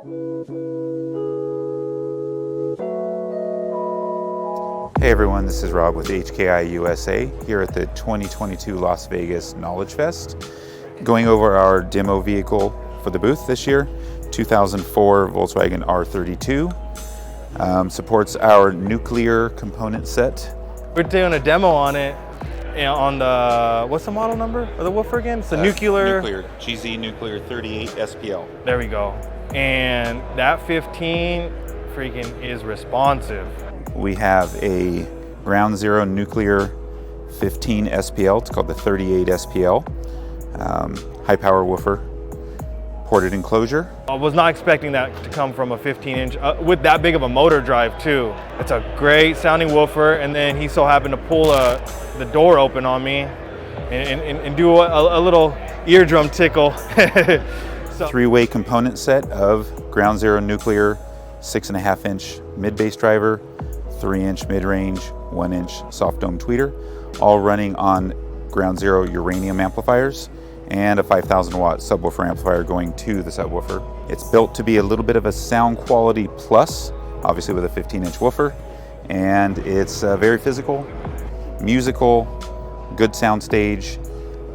Hey everyone, this is Rob with HKI USA here at the 2022 Las Vegas Knowledge Fest. Going over our demo vehicle for the booth this year, 2004 Volkswagen R32. Supports our nuclear component set. We're doing a demo on it, on the, what's the model number of the woofer again? It's the nuclear GZ Nuclear 38 SPL. There we go. And that 15 freaking is responsive. We have a ground zero nuclear 15 SPL. It's called the 38 SPL. High power woofer, ported enclosure. I was not expecting that to come from a 15-inch with that big of a motor drive too. It's a great sounding woofer, and then he so happened to pull the door open on me and do a little eardrum tickle. So, three-way component set of ground zero nuclear 6.5-inch mid-bass driver, 3-inch mid-range, 1-inch soft dome tweeter, all running on ground zero uranium amplifiers and a 5,000 watt subwoofer amplifier going to the subwoofer. It's built to be a little bit of a sound quality plus, obviously with a 15-inch woofer, and it's very physical, musical, good sound stage.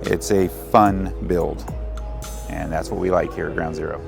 It's a fun build, and that's what we like here at Ground Zero.